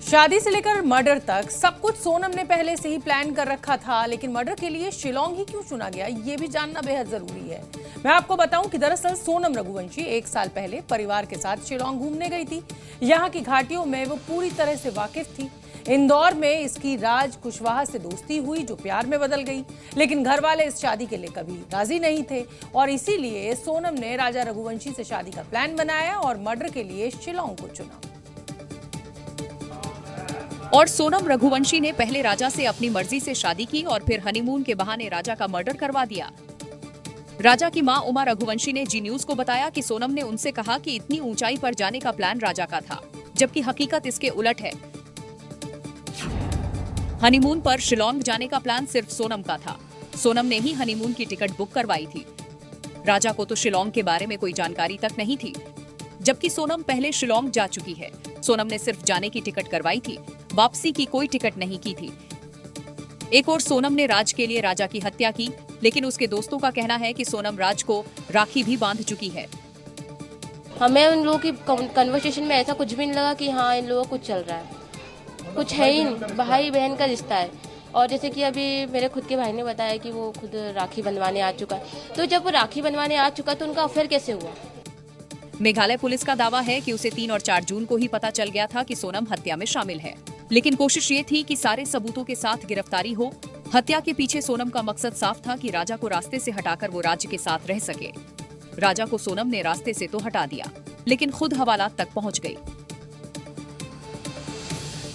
शादी से लेकर मर्डर तक सब कुछ सोनम ने पहले से ही प्लान कर रखा था, लेकिन मर्डर के लिए शिलोंग ही क्यों चुना गया, ये भी जानना बेहद जरूरी है। मैं आपको बताऊं कि दरअसल सोनम रघुवंशी 1 साल पहले परिवार के साथ शिलोंग घूमने गई थी। यहाँ की घाटियों में वो पूरी तरह से वाकिफ थी। इंदौर में इसकी राज कुशवाहा से दोस्ती हुई जो प्यार में बदल गई, लेकिन घर वाले इस शादी के लिए कभी राजी नहीं थे और इसीलिए सोनम ने राजा रघुवंशी से शादी का प्लान बनाया और मर्डर के लिए शिलोंग को चुना। और सोनम रघुवंशी ने पहले राजा से अपनी मर्जी से शादी की और फिर हनीमून के बहाने राजा का मर्डर करवा दिया। राजा की मां उमा रघुवंशी ने जी न्यूज को बताया कि सोनम ने उनसे कहा कि इतनी ऊंचाई पर जाने का प्लान राजा का था, जबकि हकीकत इसके उलट है। हनीमून पर शिलोंग जाने का प्लान सिर्फ सोनम का था। सोनम ने ही हनीमून की टिकट बुक करवाई थी। राजा को तो शिलोंग के बारे में कोई जानकारी तक नहीं थी, जबकि सोनम पहले शिलोंग जा चुकी है। सोनम ने सिर्फ जाने की टिकट करवाई थी, वापसी की कोई टिकट नहीं की थी। एक और सोनम ने राज के लिए राजा की हत्या की, लेकिन उसके दोस्तों का कहना है कि सोनम राज को राखी भी बांध चुकी है। हमें उन लोगों की कन्वर्सेशन में ऐसा कुछ भी नहीं लगा कि हाँ इन लोगों को कुछ चल रहा है, कुछ है ही नहीं, भाई बहन का रिश्ता है। और जैसे कि अभी मेरे खुद के भाई ने बताया कि वो खुद राखी बनवाने आ चुका है, तो जब वो राखी बनवाने आ चुका तो उनका अफेयर कैसे हुआ? मेघालय पुलिस का दावा है कि उसे 3 और 4 जून को ही पता चल गया था कि सोनम हत्या में शामिल है, लेकिन कोशिश ये थी कि सारे सबूतों के साथ गिरफ्तारी हो। हत्या के पीछे सोनम का मकसद साफ था कि राजा को रास्ते से हटाकर वो राज्य के साथ रह सके। राजा को सोनम ने रास्ते से तो हटा दिया, लेकिन खुद हवालात तक पहुंच गई।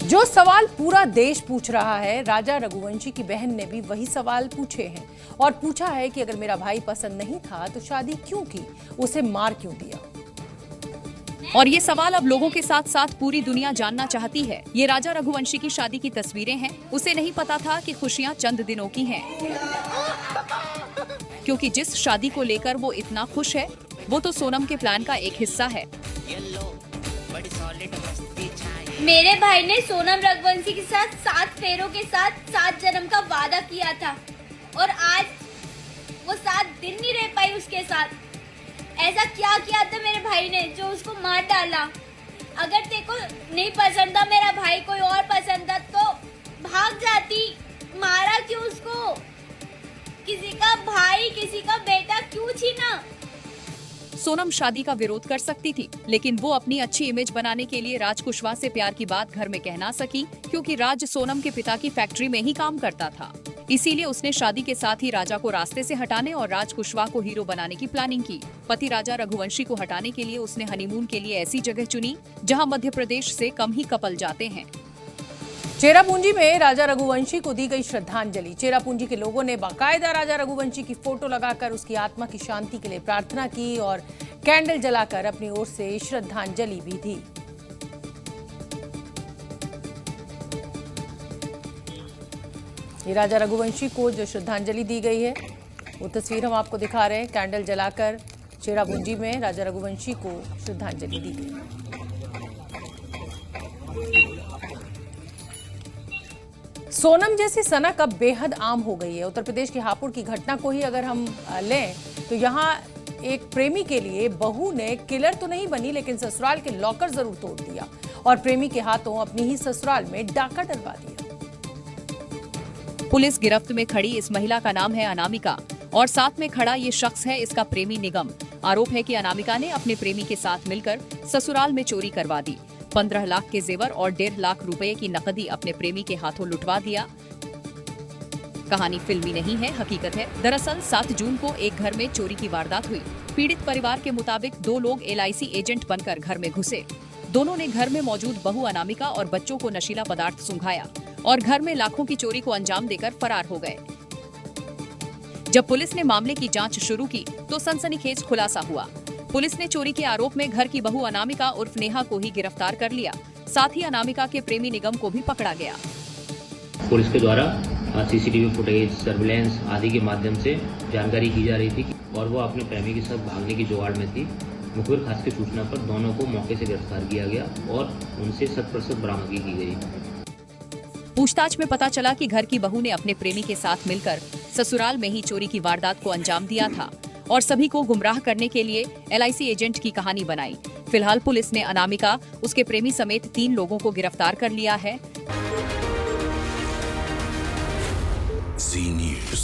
जो सवाल पूरा देश पूछ रहा है, राजा रघुवंशी की बहन ने भी वही सवाल पूछे हैं और पूछा है कि अगर मेरा भाई पसंद नहीं था तो शादी क्यों की, उसे मार क्यों दिया। और ये सवाल अब लोगों के साथ साथ पूरी दुनिया जानना चाहती है। ये राजा रघुवंशी की शादी की तस्वीरें हैं। उसे नहीं पता था कि खुशियां चंद दिनों की हैं, क्योंकि जिस शादी को लेकर वो इतना खुश है, वो तो सोनम के प्लान का एक हिस्सा है। मेरे भाई ने सोनम रघुवंशी के साथ 7 फेरों के साथ 7 जन्म का वादा किया था और आज वो 7 दिन नहीं रह पाई उसके साथ। ऐसा क्या किया था मेरे भाई ने जो उसको मार डाला? अगर तेको नहीं पसंद था मेरा भाई, कोई और पसंद था तो भाग जाती, मारा क्यों उसको? किसी का भाई, किसी का बेटा क्यों छीना? सोनम शादी का विरोध कर सकती थी, लेकिन वो अपनी अच्छी इमेज बनाने के लिए राज कुशवाहा से प्यार की बात घर में कह ना सकी, क्योंकि राज सोनम के पिता की फैक्ट्री में ही काम करता था। इसीलिए उसने शादी के साथ ही राजा को रास्ते से हटाने और राज कुशवाहा को हीरो बनाने की प्लानिंग की। पति राजा रघुवंशी को हटाने के लिए उसने हनीमून के लिए ऐसी जगह चुनी जहां मध्य प्रदेश से कम ही कपल जाते हैं। चेरापूंजी में राजा रघुवंशी को दी गई श्रद्धांजलि। चेरापूंजी के लोगों ने बाकायदा राजा रघुवंशी की फोटो लगाकर उसकी आत्मा की शांति के लिए प्रार्थना की और कैंडल जलाकर अपनी ओर से श्रद्धांजलि भी दी। ये राजा रघुवंशी को जो श्रद्धांजलि दी गई है, वो तस्वीर हम आपको दिखा रहे हैं। कैंडल जलाकर चेरापूंजी में राजा रघुवंशी को श्रद्धांजलि दी गई। सोनम जैसी सनक अब बेहद आम हो गई है। उत्तर प्रदेश के हापुड़ की घटना को ही अगर हम लें तो यहाँ एक प्रेमी के लिए बहू ने किलर तो नहीं बनी, लेकिन ससुराल के लॉकर जरूर तोड़ दिया और प्रेमी के हाथों अपनी ही ससुराल में डाका डलवा दिया। पुलिस गिरफ्त में खड़ी इस महिला का नाम है अनामिका और साथ में खड़ा ये शख्स है इसका प्रेमी निगम। आरोप है कि अनामिका ने अपने प्रेमी के साथ मिलकर ससुराल में चोरी करवा दी। 15 लाख के जेवर और 1.5 लाख रुपए की नकदी अपने प्रेमी के हाथों लुटवा दिया। कहानी फिल्मी नहीं है, हकीकत है। दरअसल 7 जून को एक घर में चोरी की वारदात हुई। पीड़ित परिवार के मुताबिक 2 लोग LIC एजेंट बनकर घर में घुसे। दोनों ने घर में मौजूद बहू अनामिका और बच्चों को नशीला पदार्थ सुंघाया और घर में लाखों की चोरी को अंजाम देकर फरार हो गए। जब पुलिस ने मामले की जांच शुरू की तो सनसनीखेज खुलासा हुआ। पुलिस ने चोरी के आरोप में घर की बहू अनामिका उर्फ नेहा को ही गिरफ्तार कर लिया। साथ ही अनामिका के प्रेमी निगम को भी पकड़ा गया। पुलिस के द्वारा CCTV फुटेज, सर्विलांस आदि के माध्यम से जानकारी की जा रही थी और वो अपने प्रेमी के साथ भागने की जुगाड़ में थी। मुखबिर खास की सूचना पर दोनों को मौके से गिरफ्तार किया गया और उनसे 100% बरामदगी की गई। पूछताछ में पता चला कि घर की बहू ने अपने प्रेमी के साथ मिलकर ससुराल में ही चोरी की वारदात को अंजाम दिया था और सभी को गुमराह करने के लिए LIC एजेंट की कहानी बनाई। फिलहाल पुलिस ने अनामिका, उसके प्रेमी समेत 3 लोगों को गिरफ्तार कर लिया है। Z News.